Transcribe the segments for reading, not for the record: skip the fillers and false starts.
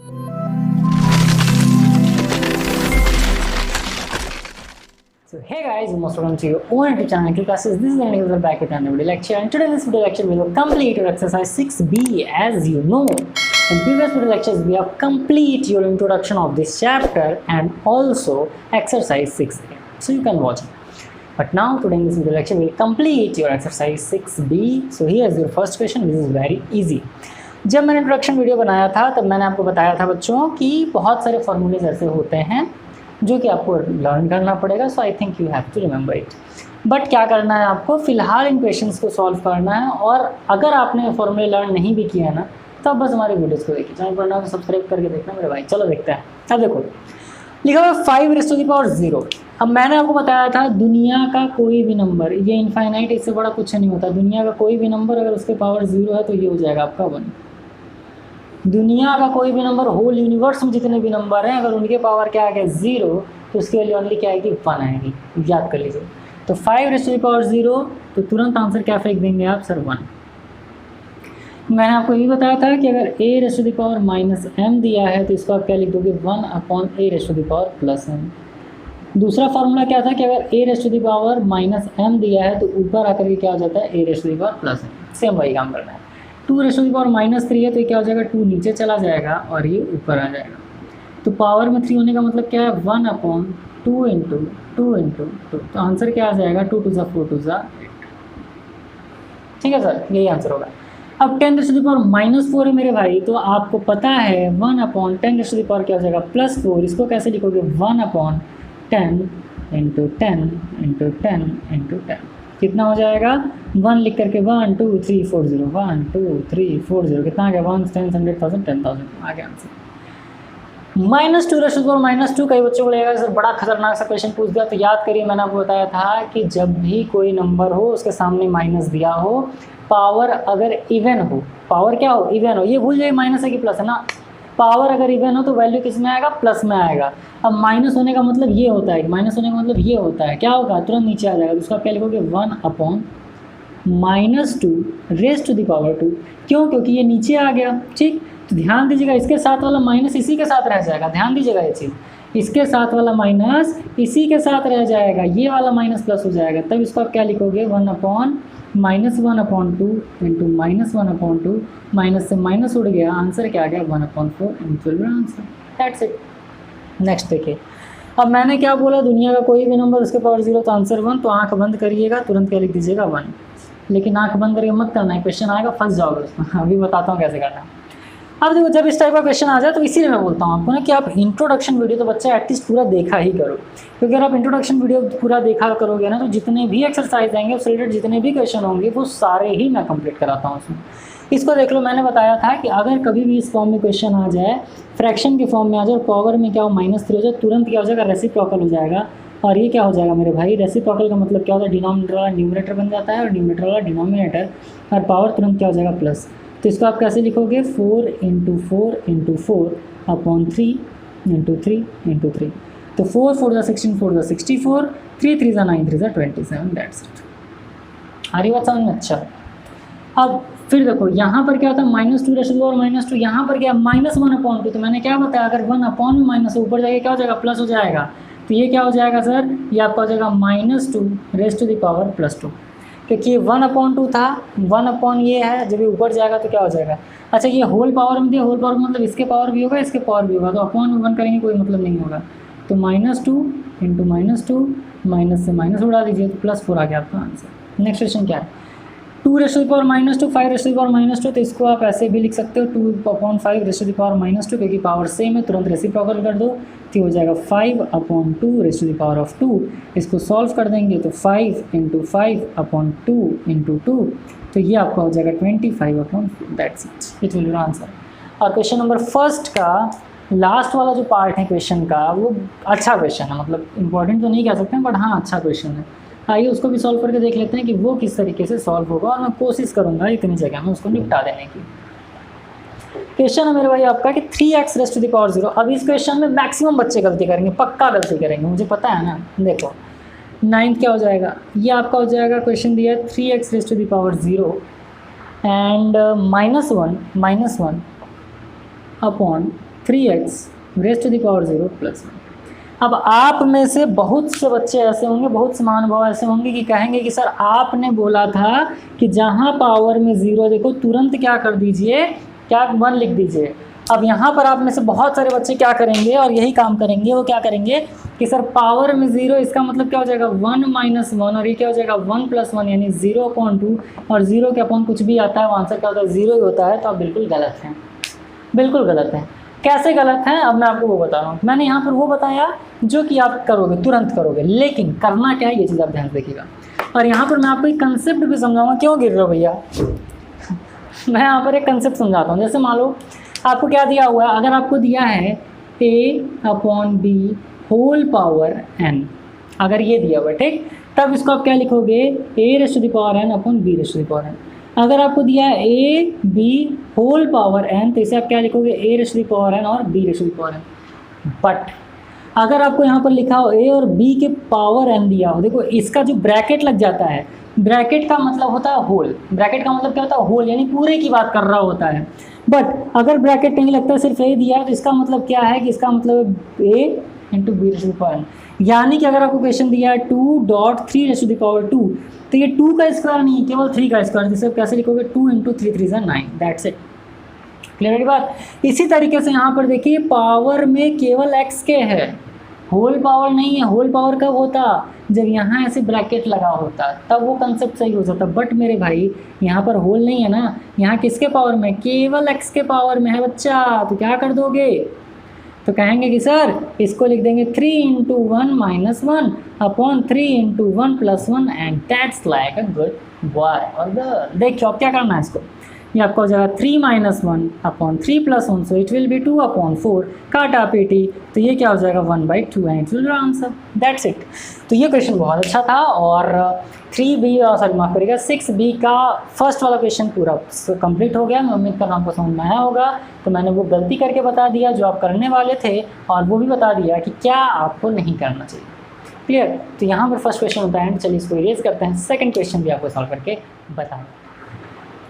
So hey guys, most welcome to your own YouTube channel Nikhil Classes. This is Nikhil back with another video lecture, and today in this video lecture we will complete your exercise 6B. As you know, in previous video lectures we have complete your introduction of this chapter and also exercise 6A. So you can watch it. But now today in this video lecture we will complete your exercise 6B. So here is your first question. This is very easy. जब मैंने introduction video बनाया था तब मैंने आपको बताया था बच्चों कि बहुत सारे फॉर्मूलेज ऐसे होते हैं जो कि आपको लर्न करना पड़ेगा. So I think you have to remember it. But क्या करना है आपको, फिलहाल इन क्वेश्चंस को सॉल्व करना है. और अगर आपने फॉर्मूले लर्न नहीं भी किया ना तो बस हमारे वीडियोस को देखिए. चैनल पर ना सब्सक्राइब करके देखना मेरे भाई. चलो देखते हैं. अब देखो लिखा हुआ 5⁻�0. अब मैंने आपको बताया था दुनिया का कोई भी नंबर, ये इनफाइनाइट, इससे बड़ा कुछ नहीं होता. दुनिया का कोई भी नंबर अगर उसके पावर 0 है तो ये हो जाएगा आपका 1. दुनिया का कोई भी नंबर, होल यूनिवर्स में जितने भी नंबर हैं अगर उनके पावर क्या आ गया 0 तो उसकी वैल्यू ओनली क्या आएगी 1 आएगी. याद कर लीजिए. तो 5⁻�0 तो तुरंत आंसर क्या फेंक देंगे आप सर 1. मैंने आपको ये भी बताया था कि अगर a⁻⁻m दिया है तो इसको आप क्या लिख दोगे 1/a⁻m. दूसरा फार्मूला क्या था कि अगर a⁻m दिया है तो ऊपर आकर के क्या हो जाता है a⁻m. सेम वही काम करना है. 2⁻³ है तो ये क्या हो जाएगा 2 नीचे चला जाएगा और ये ऊपर आ जाएगा. तो पावर में 3 होने का मतलब क्या है 1/2 × 2 × 2. तो आंसर क्या आ जाएगा 2 × 2 = 4 × 2 = 8. ठीक है सर, यही आंसर होगा. अब 10⁻⁻4 है मेरे भाई, तो आपको पता है 1/10⁻⁻ क्या हो जाएगा +4. इसको कैसे लिखोगे 1/10 × 10 × 10 × 10. कितना हो जाएगा 1 लिख करके 1 2 3 4 0 1 2 3 4 0 कितना आ गया 1 10 100,000 10,000 आ गया आंसर. -2⁻². कई बच्चों को लगेगा सर बड़ा खतरनाक सा क्वेश्चन पूछ दिया. तो याद करिए, मैंने आपको बताया था कि जब भी कोई नंबर हो उसके सामने माइनस दिया हो, पावर अगर इवन हो, पावर क्या हो इवन हो, ये भूल जाइए माइनस है कि प्लस है ना. पावर अगर इवन हो तो वैल्यू किस में आएगा प्लस में आएगा. अब माइनस होने का मतलब ये होता है, माइनस होने का मतलब ये होता है, क्या होगा तुरंत नीचे आ जाएगा. तो उसका आप क्या लिखोगे 1/-2⁻². क्यों? क्योंकि ये नीचे आ गया. ठीक, तो ध्यान दीजिएगा इसके साथ वाला माइनस इसी के साथ रह जाएगा. ध्यान दीजिएगा ये चीज़, इसके साथ वाला माइनस इसी के साथ रह जाएगा, ये वाला माइनस प्लस हो जाएगा. तब इसको आप क्या लिखोगे 1/-1/2 × -1/2. माइनस से माइनस उड़ गया, आंसर क्या आ गया 1/4. Answer that's it. नेक्स्ट देखिए. अब मैंने क्या बोला, दुनिया का कोई भी नंबर उसके पावर 0 तो आंसर 1. तो आंख बंद करिएगा, तुरंत क्या लिख दीजिएगा 1. लेकिन आंख बंद करके मत करना है, क्वेश्चन आएगा फंस जाओगे उसमें. अभी बताता हूँ कैसे करना है. अब देखो जब इस टाइप का क्वेश्चन आ जाए तो इसीलिए मैं बोलता हूँ आपको ना कि आप इंट्रोडक्शन वीडियो तो बच्चा एटलीस्ट पूरा देखा ही करो. क्योंकि अगर आप इंट्रोडक्शन वीडियो पूरा देखा करोगे ना तो जितने भी एक्सरसाइज आएंगे उससे रिलेटेड जितने भी क्वेश्चन होंगे वो सारे ही मैं कंप्लीट कराता हूँ उसमें. इसको देख लो, मैंने बताया था कि अगर कभी भी इस फॉर्म में क्वेश्चन आ जाए, फ्रैक्शन के फॉर्म में आ जाए और पावर में क्या हो -3 हो जाए, तुरंत क्या हो जाएगा रेसिप्रोकल हो जाएगा. और ये क्या हो जाएगा मेरे भाई, रेसिप्रोकल का मतलब क्या होता है डिनोमिनेटर वाला न्यूमरेटर बन जाता है और न्यूमरेटर वाला डिनोमिनेटर, और पावर तुरंत क्या हो जाएगा प्लस. तो इसको आप कैसे लिखोगे 4 × 4 × 4/3 × 3 × 3. तो 4 4 = 16 4 = 64 3 3 = 9 3 = 27. That's it. आ रही बात समझ में? अच्छा, अब फिर देखो यहाँ पर क्या होता है -2⁻², यहाँ पर क्या -1/2. तो मैंने क्या बताया अगर 1 में माइनस ऊपर जाएगा क्या हो जाएगा प्लस हो जाएगा. तो ये क्या हो जाएगा सर, ये आपका हो जाएगा -2⁻², क्योंकि ये 1/2 था. 1 ये है, जब ये ऊपर जाएगा तो क्या हो जाएगा. अच्छा, ये होल पावर में दिया, होल पावर मतलब इसके पावर भी होगा इसके पावर भी होगा, तो अपॉन में 1 करेंगे कोई मतलब नहीं होगा. तो -2 × -2, माइनस से माइनस उड़ा दीजिए तो +4 आ गया आपका आंसर. नेक्स्ट क्वेश्चन क्या है 2⁻², 5⁻², तो इसको आप ऐसे भी लिख सकते हो 2/5⁻², क्योंकि पावर सेम है, तुरंत रेसिप्रोकल कर दो तो हो जाएगा 5/2⁻². इसको सॉल्व कर देंगे तो 5 × 5/2 × 2, तो ये आपका हो जाएगा 25/4. That's it. It will be answer. और क्वेश्चन नंबर फर्स्ट का लास्ट वाला जो पार्ट है क्वेश्चन का वो अच्छा क्वेश्चन है, मतलब इंपॉर्टेंट तो नहीं कह सकते हैं बट हाँ अच्छा क्वेश्चन है. आइए उसको भी सॉल्व करके देख लेते हैं कि वो किस तरीके से सॉल्व होगा, और मैं कोशिश करूँगा इतनी जगह में उसको निपटा देने की. क्वेश्चन है मेरे भाई आपका कि 3x⁻⁴. अब इस क्वेश्चन में मैक्सिमम बच्चे गलती करेंगे, पक्का गलती करेंगे, मुझे पता है ना. देखो 9th क्या हो जाएगा, ये आपका हो जाएगा क्वेश्चन दिया है 3x⁻⁴ and -1/3 3x raise to the power 0 plus 1। अब आप में से बहुत से बच्चे ऐसे होंगे, बहुत से महानुभाव ऐसे होंगे कि कहेंगे कि सर आपने बोला था कि जहाँ पावर में 0 देखो तुरंत क्या कर दीजिए, क्या 1 लिख दीजिए। अब यहाँ पर आप में से बहुत सारे बच्चे क्या करेंगे और यही काम करेंगे, वो क्या करेंगे कि सर पावर में 0 इसका मतलब क्या हो जाएगा 1 माइनस 1 और ये क्या हो जाएगा 1 प्लस 1 यानी 0/2 और 0 के अपॉन कुछ भी आता है वो आंसर क्या होता है 0 ही होता है। तो आप बिल्कुल गलत हैं, बिल्कुल गलत हैं। कैसे गलत हैं अब मैं आपको वो बता रहा हूँ। मैंने यहाँ पर वो बताया जो कि आप करोगे, तुरंत करोगे, लेकिन करना क्या है ये चीज़ आप ध्यान रखिएगा। और यहाँ पर मैं आपको एक कंसेप्ट भी समझाऊंगा। क्यों गिर रहे हो भैया? मैं यहाँ पर एक कंसेप्ट समझाता हूँ। जैसे मान लो आपको क्या दिया हुआ है, अगर आपको दिया है a/b होल पावर n, अगर ये दिया हुआ है ठीक, तब इसको आप क्या लिखोगे a⁻n अपॉन b⁻n। अगर आपको दिया है a b whole power n तो इसे आप क्या लिखोगे a⁻n और b⁻n। बट अगर आपको यहाँ पर लिखा हो a और b के पावर n दिया हो, देखो इसका जो ब्रैकेट लग जाता है, ब्रैकेट का मतलब होता है होल, ब्रैकेट का मतलब क्या होता है होल, यानी पूरे की बात कर रहा होता है। बट अगर ब्रैकेट नहीं लगता सिर्फ a दिया है तो इसका मतलब क्या है कि इसका मतलब a इंटू b⁻n, यानी कि अगर आपको क्वेश्चन दिया है 2.3⁻², तो ये 2 का स्क्वायर नहीं केवल 3 का स्क्वायर, जिसे आप कैसे लिखोगे 2 × 3 = 9, दैट्स इट। क्लियर है बात? इसी तरीके से यहाँ पर देखिए पावर में केवल x के है, होल पावर नहीं है। होल पावर कब होता? जब यहाँ ऐसे ब्रैकेट लगा होता, तब वो कंसेप्ट सही हो जाता। बट मेरे भाई यहाँ पर होल नहीं है ना, यहाँ किसके पावर में? केवल x के पावर में है बच्चा। तो क्या कर दोगे? तो कहेंगे कि सर इसको लिख देंगे 3 × 1 - 1 upon 3 × 1 + 1 and that's like a good boy और गर्ल। देखियो अब क्या करना है इसको, ये आपका हो जाएगा 3 - 1 upon 3 + 1, so it will be 2/4, काटा पीटी, तो ये क्या हो जाएगा 1/2 and it will be answer, that's it. तो ये क्वेश्चन बहुत अच्छा था और 3B सॉरी माफ करिएगा 6B का फर्स्ट वाला क्वेश्चन पूरा कंप्लीट हो गया। मैं उम्मीद कर रहा हूँ आपको समझ में आया होगा। तो मैंने वो गलती करके बता दिया जो आप करने वाले थे और वो भी बता दिया कि क्या आपको नहीं करना चाहिए। क्लियर? तो यहाँ पर फर्स्ट क्वेश्चन होता है, चलिए इसको इरेज करते हैं। सेकंड क्वेश्चन भी आपको सॉल्व करके बताएं।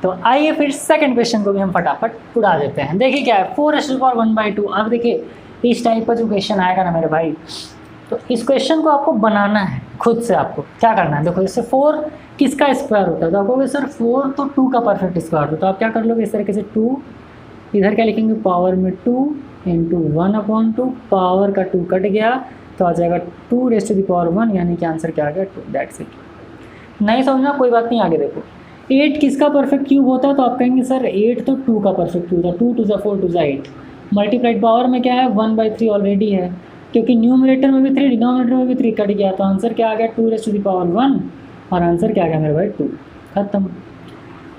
तो आइए फिर सेकंड क्वेश्चन को भी हम फटाफट उड़ा देते हैं। देखिए क्या है 4⁻1/2। अब देखिए इस टाइप का जो क्वेश्चन आएगा ना मेरे भाई, तो इस क्वेश्चन को आपको बनाना है खुद से। आपको क्या करना है, देखो जैसे 4 किसका स्क्वायर होता है, तो आपको सर 4 तो 2 का परफेक्ट स्क्वायर होता है। तो आप क्या कर लोगे इस तरीके से 2, इधर क्या लिखेंगे पावर में 2 × 1/2, पावर का 2 कट गया तो आ जाएगा 2⁻1, यानी कि आंसर क्या आ गया 2, दैट्स इट। नहीं समझना कोई बात नहीं, आगे देखो 8 किसका परफेक्ट क्यूब होता है, तो आप कहेंगे सर 8 तो 2 का परफेक्ट क्यूब होता है। 2 × 4 = 8, मल्टीप्लाइड पावर में क्या है 1/3 ऑलरेडी है, क्योंकि न्यूमरेटर में भी 3 डिनोमिनेटर में भी 3 कट गया, तो आंसर क्या आ गया 2⁻1 और आंसर क्या आ गया मेरे भाई 2, खत्म।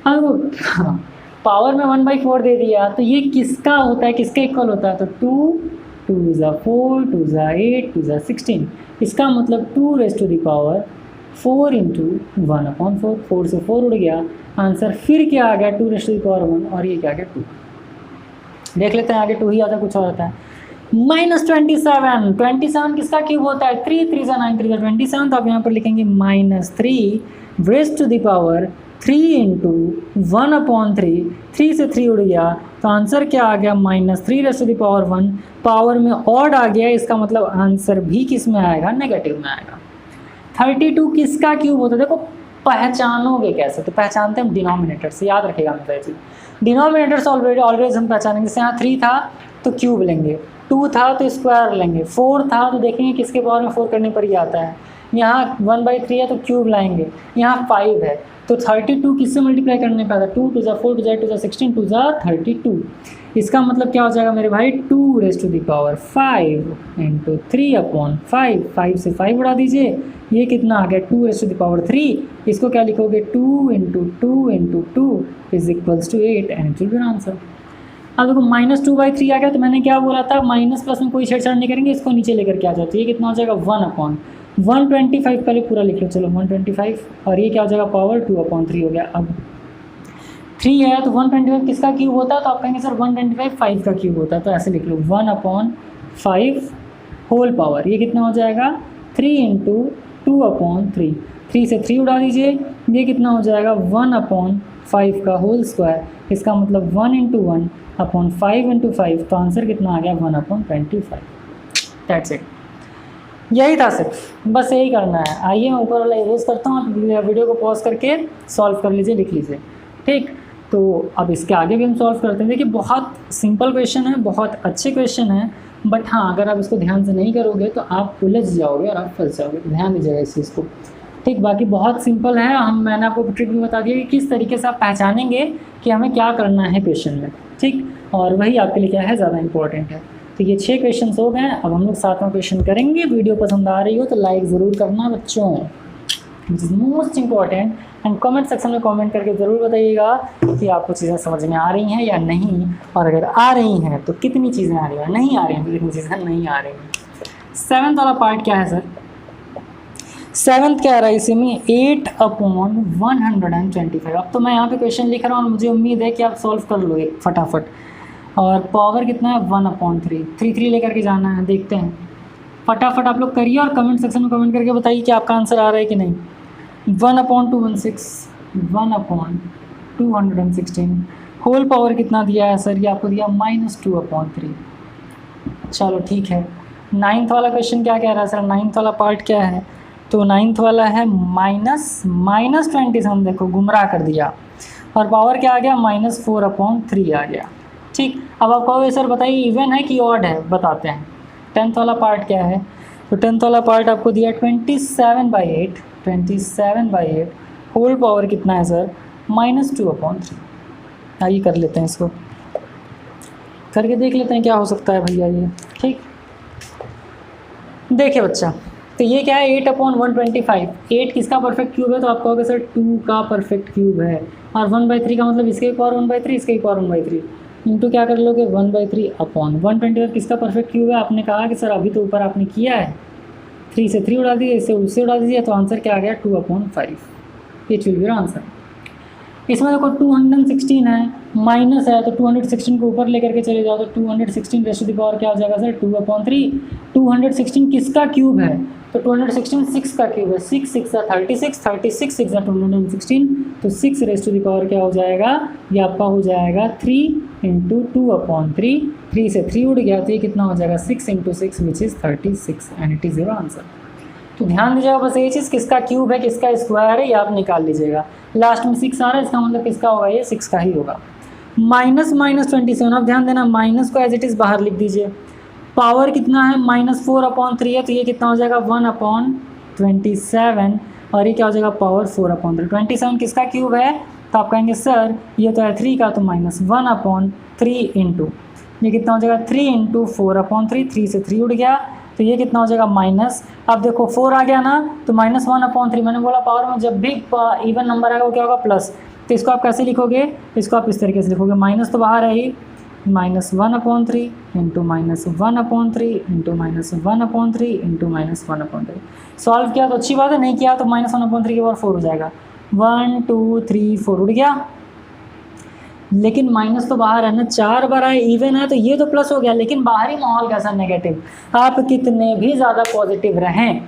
अब हाँ, पावर में 1/4 दे दिया, तो ये किसका होता है, किसके इक्वल होता है, तो 2 × 4 × 8 × 16, इसका मतलब 2⁻4 × 1/4, 4 से 4 उड़ गया, आंसर फिर क्या आ गया 2⁻1 और ये क्या आ गया 2। देख लेते हैं आगे 2 ही आता है, कुछ और आता है -27। 27 किसका क्यूब होता है 3 × 3 = 9, 3 × 27, तो आप यहाँ पर लिखेंगे -3 3 × 1/3, 3 से 3 उड़ गया, तो आंसर क्या आ गया -3⁻1, पावर में ऑड आ गया, इसका मतलब आंसर भी किस में आएगा नेगेटिव में आएगा। 32 किसका क्यूब होता है, देखो पहचानोगे कैसे, तो पहचानते हैं हम डिनोमिनेटर से, याद रखेगा मेरा चीज़, डिनोमिनेटर से ऑलवेज हम पहचानेंगे। जैसे यहाँ 3 था तो क्यूब लेंगे, 2 था तो स्क्वायर लेंगे, 4 था तो देखेंगे किसके पावर में 4 करने पर ही आता है, यहाँ 1/3 है तो क्यूब लाएंगे, यहाँ 5 है तो 32 किससे मल्टीप्लाई करने पर आता है 2 × 4 × 8 × 16 2 × 32, इसका मतलब क्या हो जाएगा मेरे भाई 2�5× 3/5, 5 से 5 उड़ा दीजिए, ये कितना आ गया 2⁻3, इसको क्या लिखोगे 2 × 2 × 2 = 8 and it will be answer. अब देखो -2/3 आ गया, तो मैंने क्या बोला था माइनस प्लस में कोई छेड़छाड़ नहीं करेंगे, इसको नीचे लेकर के आ जाते, तो ये कितना हो जाएगा 1/125, पहले पूरा लिख लो, चलो 125, और ये क्या हो जाएगा पावर 2/3 हो गया। अब 3 है तो 125 किसका क्यूब होता है, तो आप कहेंगे सर 125 5 का क्यूब होता है, तो ऐसे लिख लो 1/5 होल पावर, ये कितना हो जाएगा 3 × 2/3, 3 से 3 उड़ा दीजिए, ये कितना हो जाएगा 1/5 का होल स्क्वायर, इसका मतलब 1 × 1 अपॉन 5 इंटू 5, तो आंसर कितना आ गया 1/25। दैट्स इट, यही था सिर्फ, बस यही करना है। आइए मैं ऊपर वाला इरेज करता हूँ, आप वीडियो को पॉज करके सॉल्व कर लीजिए, लिख लीजिए, ठीक। तो अब इसके आगे भी हम सॉल्व करते हैं। देखिए बहुत सिंपल क्वेश्चन है, बहुत अच्छे क्वेश्चन है, बट हाँ अगर आप इसको ध्यान से नहीं करोगे तो आप उलझ जाओगे और आप फंस जाओगे, तो ध्यान दीजिएगा इस चीज़ को, ठीक। बाकी बहुत सिंपल है, मैंने आपको ट्रिक भी बता दिया कि किस तरीके से आप पहचानेंगे कि हमें क्या करना है क्वेश्चन में, ठीक। और वही आपके लिए क्या है, ज़्यादा इंपॉर्टेंट है। तो ये 6 क्वेश्चन हो गए। अब हम लोग 7वां क्वेश्चन करेंगे। वीडियो पसंद आ रही हो तो लाइक ज़रूर करना बच्चों, which is most important. And comment section में कमेंट करके ज़रूर बताइएगा कि आपको चीज़ें समझ में आ रही हैं या नहीं, और अगर आ रही हैं तो कितनी चीज़ें आ रही हैं, नहीं आ रही हैं तो कितनी चीज़ें नहीं आ रही हैं। 7th वाला पार्ट क्या है सर? 7th क्या आ रहा है इसी में, 8/125। अब तो मैं यहाँ पे क्वेश्चन लिख रहा हूँ और मुझे उम्मीद है कि आप सॉल्व कर लोगे फटाफट। और पावर कितना है 1/3, 3 लेकर के जाना है, देखते हैं। फटाफट आप लोग करिए और कमेंट सेक्शन में कमेंट करके बताइए कि आपका आंसर आ रहा है कि नहीं। 1/216, 1/216 होल पावर कितना दिया है सर? ये आपको दिया -2/3। चलो ठीक है। 9th वाला क्वेश्चन क्या कह रहा है सर? 9th वाला पार्ट क्या है? तो 9th वाला है -27, देखो गुमराह कर दिया, और पावर क्या आ गया -4/3 आ गया, ठीक। अब आप कहोगे सर बताइए इवन है कि ऑड है, बताते हैं। 10th वाला पार्ट क्या है? तो 10th वाला पार्ट आपको दिया 27/8, 27/8 होल पावर कितना है सर? -2/3। आइए कर लेते हैं, इसको करके देख लेते हैं क्या हो सकता है भैया ये, ठीक। देखिए बच्चा, तो ये क्या है 8/125। 8 किसका परफेक्ट क्यूब है? तो आप कहोगे सर 2 का परफेक्ट क्यूब है, और 1/3 का मतलब इसके पावर 1/3, इसके पावर 1/3 इंटू क्या कर लोगे 1/3/125 किसका परफेक्ट क्यूब है? आपने कहा कि सर अभी तो ऊपर आपने किया है, 3 से 3 उड़ा दीजिए, इससे उससे उड़ा दीजिए, तो आंसर क्या आ गया 2/5। ये विल बी आंसर। इसमें देखो 216 है, माइनस है, तो 216 को ऊपर लेकर के चले जाओ, तो 216 रेज़ टू द पावर क्या हो जाएगा सर? 2/3। 216 किसका क्यूब है? तो 216 6 का क्यूब है, 6 6 36, 36 6 216, तो 6 रेज़ टू द पावर क्या हो जाएगा? ये आपका हो जाएगा 3 × 2/3। 3 से 3 उड़ गया, तो ये कितना हो जाएगा 6 × 6 which is 36, and it is your answer. तो ध्यान दीजिएगा बस ये चीज़, किसका क्यूब है किसका स्क्वायर है ये आप निकाल लीजिएगा। लास्ट में 6 आ रहा है, इसका मतलब किसका होगा? ये 6 का ही होगा। -27, अब ध्यान देना, माइनस को एज इट इज़ बाहर लिख दीजिए। पावर कितना है? -4/3 है, तो ये कितना हो जाएगा 1/27, और ये क्या हो जाएगा पावर 4/3। 27 किसका क्यूब है? तो आप कहेंगे सर ये तो है 3 का, तो -1/3 इंटू ये कितना हो जाएगा 3 × 4/3, 3 से 3 उड़ गया, तो ये कितना हो जाएगा माइनस। अब देखो 4 आ गया ना, तो -1/3, मैंने बोला पावर में जब भी इवन नंबर आएगा वो क्या होगा? प्लस। तो इसको आप कैसे लिखोगे? इसको आप इस तरीके से लिखोगे, माइनस तो बाहर है ही, -1/3 इंटू -1/3 इंटू -1/3 इंटू -1/3। सॉल्व किया तो अच्छी बात है, नहीं किया तो -1/3 के बाद 4 हो जाएगा। 1 2 3 4 उड़ गया, लेकिन माइनस तो बाहर है ना, 4 बार आए इवन है तो ये तो प्लस हो गया, लेकिन बाहरी माहौल कैसा? नेगेटिव। आप कितने भी ज़्यादा पॉजिटिव रहें,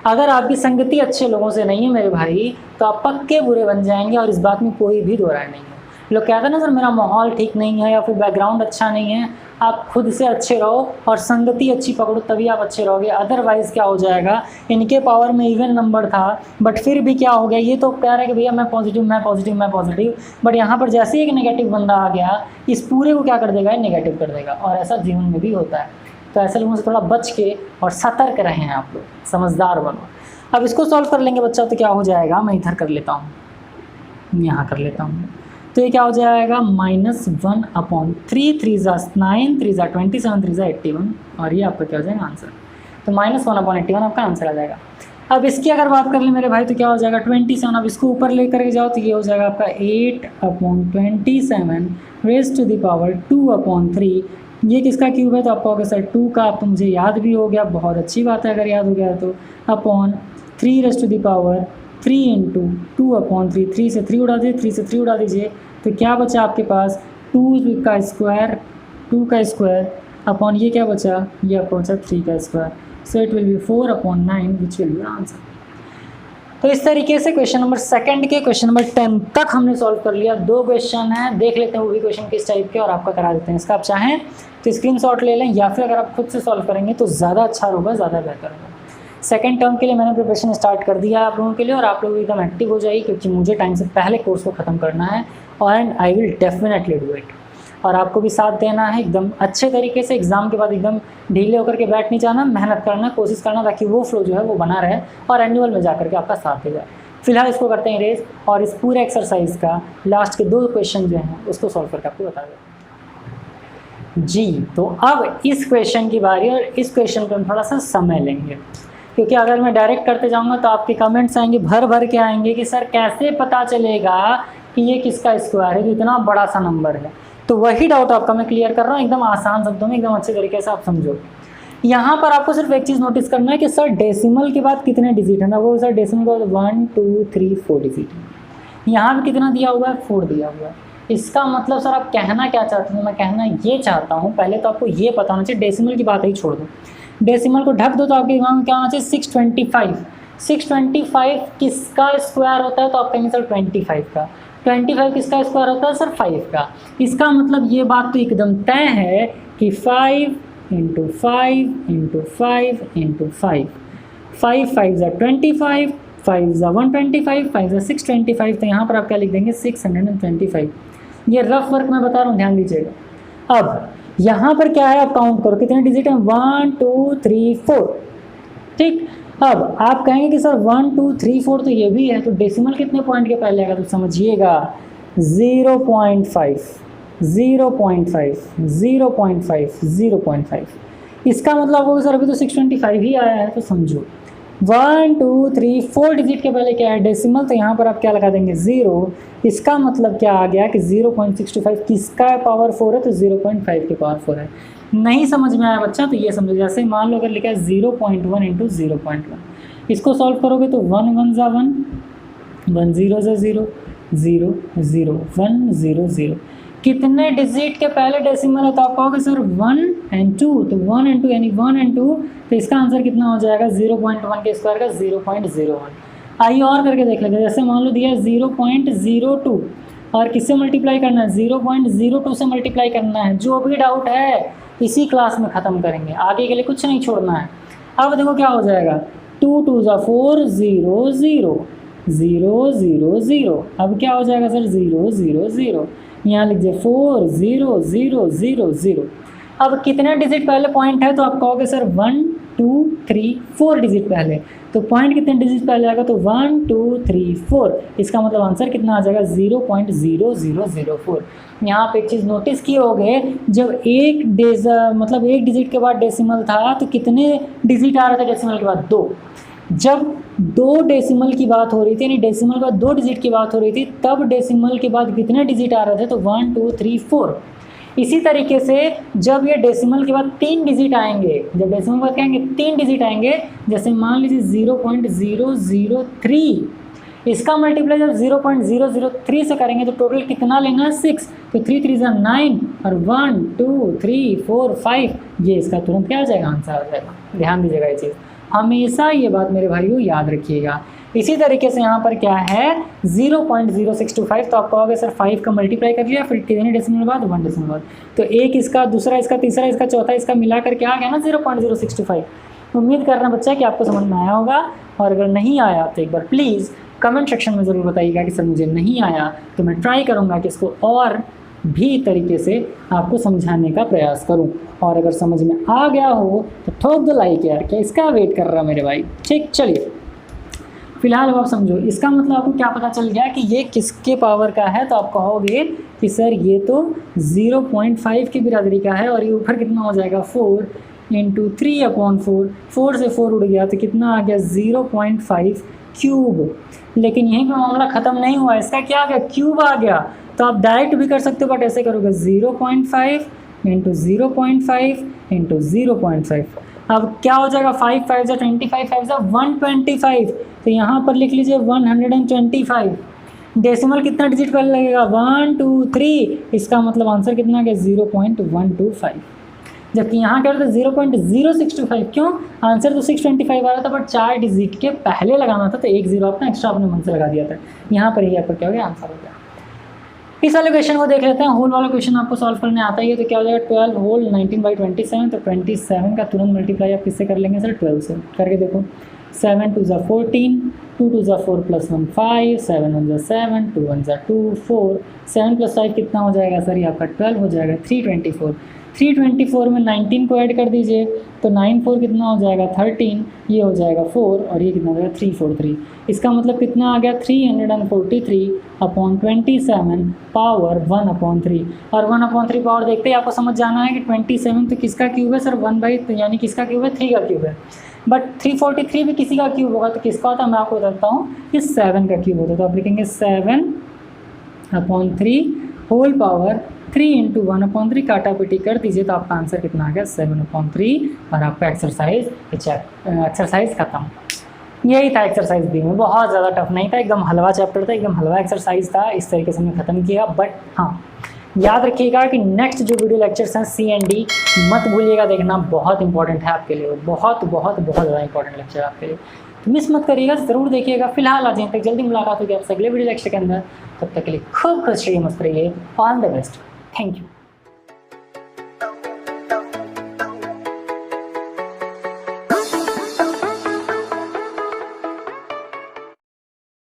अगर आपकी संगति अच्छे लोगों से नहीं है मेरे भाई, तो आप पक्के बुरे बन जाएंगे, और इस बात में कोई भी दो राय नहीं है। लोग कहते हैं ना सर मेरा माहौल ठीक नहीं है या फिर बैकग्राउंड अच्छा नहीं है, आप खुद से अच्छे रहो और संगति अच्छी पकड़ो, तभी आप अच्छे रहोगे। अदरवाइज़ क्या हो जाएगा, इनके पावर में इवन नंबर था बट फिर भी क्या हो गया, ये तो कह रहा है कि भैया मैं पॉजिटिव मैं पॉजिटिव मैं पॉजिटिव, बट यहाँ पर जैसे ही एक नेगेटिव बंदा आ गया, इस पूरे को क्या कर देगा? नेगेटिव कर देगा, और ऐसा जीवन में भी होता है। तो ऐसे लोगों से थोड़ा बच के और सतर्क रहें आप लोग, समझदार बनो। अब इसको सॉल्व कर लेंगे बच्चा, तो क्या हो जाएगा, मैं इधर कर लेता हूँ, यहाँ कर लेता हूँ, तो ये क्या हो जाएगा -1/3, 3 × 9, 3 × 27, 3 × 81, और ये आपका क्या हो जाएगा आंसर। तो -1/81 आपका आंसर आ जाएगा। अब इसकी अगर बात कर ले मेरे भाई, तो क्या हो जाएगा 27। अब इसको ऊपर लेकर के जाओ, तो ये हो जाएगा आपका 8/27 रेज़ टू द पावर 2/3। ये किसका क्यूब है? तो आप कहोगे सर 2 का। अब तो मुझे याद भी हो गया, बहुत अच्छी बात है अगर याद हो गया तो। Upon 3 raise to the power 3 × 2/3, 3 से 3 उड़ा दीजिए, 3 से 3 उड़ा दीजिए, तो क्या बचा आपके पास 2 का स्क्वायर अपॉन ये क्या बचा? ये आपको बचा 3 का square. So it will be 4/9 which will be answer. तो इस तरीके से क्वेश्चन नंबर सेकंड के क्वेश्चन नंबर 10 तक हमने सॉल्व कर लिया। 2 क्वेश्चन हैं, देख लेते हैं वो भी क्वेश्चन किस टाइप के और आपका करा देते हैं। इसका आप चाहें तो स्क्रीनशॉट ले लें या फिर अगर आप खुद से सॉल्व करेंगे तो ज़्यादा अच्छा होगा, ज़्यादा बेहतर होगा। सेकंड टर्म के लिए मैंने प्रिपरेशन स्टार्ट कर दिया है आप लोगों के लिए और आप लोग एकदम एक्टिव हो जाइए क्योंकि मुझे टाइम से पहले कोर्स को ख़त्म करना है and I will definitely do it. और आपको भी साथ देना है एकदम अच्छे तरीके से, एग्जाम के बाद एकदम ढीले होकर के बैठ नहीं जाना, मेहनत करना, कोशिश करना ताकि वो फ्लो जो है वो बना रहे और एनुअल में जाकर के आपका साथ दे जाए। फिलहाल इसको करते हैं रेस और इस पूरे एक्सरसाइज का लास्ट के 2 क्वेश्चन जो हैं उसको सॉल्व करके आपको बता दें जी। तो अब इस क्वेश्चन की बारी और इस क्वेश्चन पर हम थोड़ा सा समय लेंगे क्योंकि अगर मैं डायरेक्ट करते जाऊंगा तो आपके कमेंट्स आएंगे, भर भर के आएंगे कि सर कैसे पता चलेगा कि ये किसका स्क्वायर है, तो इतना बड़ा सा नंबर है। तो वही डाउट आपका मैं क्लियर कर रहा हूँ एकदम आसान शब्दों में, एकदम अच्छे तरीके से आप समझो। यहाँ पर आपको सिर्फ एक चीज़ नोटिस करना है कि सर डेसिमल के बाद कितने डिजिट हैं ना, वो सर डेसिमल के बाद 1 2 3 4 डिजिट है। यहाँ भी कितना दिया हुआ है, 4 दिया हुआ है। इसका मतलब सर आप कहना क्या चाहते हैं? मैं कहना ये चाहता हूँ, पहले तो आपको ये पता होना चाहिए, डेसिमल की बात ही छोड़ दो, डेसिमल को ढक दो तो आपके दिमाग में क्या होना चाहिए, 625। 625 किसका स्क्वायर होता है? तो आप कहेंगे सर 25 का। 25 किसका स्क्वायर होता है? सर 5 का। इसका मतलब ये बात तो एकदम तय है कि 5 × 5 × 5 × 5 5 5 ज़ा 25, 5 ज़ा 125, 5 ज़ा 625। तो यहाँ पर आप क्या लिख देंगे, 625। ये रफ वर्क मैं बता रहा हूँ, ध्यान दीजिएगा। अब यहाँ पर क्या है, आप काउंट करो कितने डिजिट हैं, 1 2 3 4। ठीक, अब आप कहेंगे कि सर 1 2 3 4 तो ये भी है, तो डेसिमल कितने पॉइंट के पहले आएगा? तो समझिएगा 0.5 0.5 0.5 0.5। इसका मतलब होगा सर अभी तो 625 ही आया है, तो समझो 1 2 3 4 डिजिट के पहले क्या है, डेसिमल। तो यहाँ पर आप क्या लगा देंगे, 0। इसका मतलब क्या आ गया कि 0.625 किसका पावर 4 है? तो 0.5 की पावर 4 है। नहीं समझ में आया बच्चा तो ये समझो, जैसे मान लो अगर लिखा है 0.1 × 0.1, इसको सॉल्व करोगे तो 1 1 ज़ा 1, 1 0 ज़ा 0, 0 0 1 0 0। कितने डिजिट के पहले डेसिमल है? तो आप कहोगे सर 1 और 2, तो 1 और 2 यानी 1 और 2, तो इसका आंसर कितना हो जाएगा, 0.1 के स्क्वायर का 0.01। आइए और करके देख लेते हैं। जैसे मान लो दिया 0.02 और किससे मल्टीप्लाई करना है, 0.02 से मल्टीप्लाई करना है। जो भी डाउट है इसी क्लास में ख़त्म करेंगे, आगे के लिए कुछ नहीं छोड़ना है। अब देखो क्या हो जाएगा, 2 2 ज़ा 4, 0 0 0 0 0। अब क्या हो जाएगा सर, 0 0 0। यहाँ लिख दीजिए 4 0 0 0 0। अब कितने डिजिट पहले पॉइंट है? तो आप कहोगे सर 1 2 3 4 डिजिट पहले। तो पॉइंट कितने डिजिट पहले आएगा? तो 1 2 3 4। इसका मतलब आंसर कितना आ जाएगा, 0.0004। यहाँ पे एक चीज़ नोटिस किए होंगे, जब एक डिजिट के बाद डेसिमल था तो कितने डिजिट आ रहे थे डेसिमल के बाद? 2। जब 2 डेसिमल की बात हो रही थी, यानी डेसिमल के बाद 2 डिजिट की बात हो रही थी, तब डेसिमल के बाद कितने डिजिट आ रहे थे? तो 1 2 3 4। इसी तरीके से जब ये डेसिमल के बाद 3 डिजिट आएंगे, जब डेसिमल के बाद क्या आएंगे, 3 डिजिट आएंगे, जैसे मान लीजिए 0.003, इसका मल्टीप्लाई जब 0.003 से करेंगे तो टोटल कितना लेना है, 6। तो 3 3 ज़ा 9 और 1 2 3 4 5, ये इसका तुरंत क्या आ जाएगा, आंसर आ जाएगा। ध्यान दीजिएगा ये चीज़, हमेशा ये बात मेरे भाइयों याद रखिएगा। इसी तरीके से यहाँ पर क्या है, 0.0625। तो आप कहोगे सर 5 का मल्टीप्लाई कर लिया, फिर कितने डेसिमल बाद, 1 डेसिमल बाद। तो एक इसका, दूसरा इसका, तीसरा इसका, चौथा इसका मिला कर क्या आ गया ना, 0.065। उम्मीद कर रहा बच्चा कि आपको समझ में आया होगा, और अगर नहीं आया तो एक बार प्लीज़ कमेंट सेक्शन में ज़रूर बताइएगा कि सर मुझे नहीं आया, तो मैं ट्राई करूँगा कि इसको और भी तरीके से आपको समझाने का प्रयास करूं। और अगर समझ में आ गया हो तो ठोक दो लाइक यार, क्या इसका वेट कर रहा मेरे भाई। ठीक, चलिए फिलहाल अब आप समझो, इसका मतलब आपको क्या पता चल गया कि ये किसके पावर का है। तो आप कहोगे कि सर ये तो 0.5 की बिरादरी का है, और ये ऊपर कितना हो जाएगा, 4 × 3/4। 4 से 4 उड़ गया तो कितना आ गया, 0.5 क्यूब। लेकिन यहीं पर मामला ख़त्म नहीं हुआ, इसका क्या आ गया, क्यूब आ गया। तो आप डायरेक्ट भी कर सकते हो, बट ऐसे करोगे 0.5 × 0.5 × 0.5। अब क्या हो जाएगा, 5 5 ज़ा 25, 5 ज़ा 125। तो यहाँ पर लिख लीजिए 125। डेसिमल कितना डिजिट पहले लगेगा, 1 2 3। इसका मतलब आंसर कितना आ गया, 0.125। जबकि यहाँ क्या होता है 0.0625। क्यों? आंसर तो 625 आ रहा था, बट 4 डिजिट के पहले लगाना था, तो एक जीरो अपना एक्स्ट्रा अपने मन से लगा दिया था। यहाँ पर ही आपका क्या हो गया, आंसर हो गया। इस वाले क्वेश्चन को देख लेते हैं। होल वाला क्वेश्चन आपको सॉल्व करने आता ही है, तो क्या हो जाएगा 12 होल 19/27, तो 27 का तुरंत मल्टीप्लाई आप किससे कर लेंगे सर, 12 से। करके देखो, 7 2 ज़ा 14, 2 2 ज़ा 4 + 1 5, 7 1 ज़ा 7, 2 1 ज़ा 2 4, 7 + 5 कितना हो जाएगा सर, ये आपका 12 हो जाएगा। 324, 324 में 19 को ऐड कर दीजिए, तो 9 4 कितना हो जाएगा 13, ये हो जाएगा 4, और ये कितना हो जाएगा 343। इसका मतलब कितना आ गया 343/27 पावर 1/3, और 1/3 पावर देखते ही आपको समझ जाना है कि 27 तो किसका क्यूब है सर, 1 यानी किसका क्यूब है, 3 का क्यूब है। बट 343 भी किसी का क्यूब होगा, तो किसका होता है मैं आपको बताता हूँ कि 7 का क्यूब होता है। तो आप लिखेंगे 7/3 होल पावर 3 × 1/3, काटा पीटी कर दीजिए, तो आपका आंसर कितना आ गया 7/3, और आपका एक्सरसाइज खत्म। यही था एक्सरसाइज बी में, बहुत ज़्यादा टफ नहीं था, एकदम हलवा चैप्टर था, एकदम हलवा एक्सरसाइज था। इस तरीके से हमने ख़त्म किया। बट हाँ, याद रखिएगा कि नेक्स्ट जो वीडियो लेक्चर्स हैं C&D मत भूलिएगा देखना, बहुत इंपॉर्टेंट है आपके लिए, बहुत बहुत बहुत ज़्यादा इंपॉर्टेंट लेक्चर आपके लिए, तो मिस मत करिएगा, ज़रूर देखिएगा। फिलहाल आज तक जल्दी मुलाकात होगी आपसे अगले वीडियो लेक्चर के अंदर। तब तक के लिए खूब खुश रहिए, मस्त रहिए। All the best, thank you.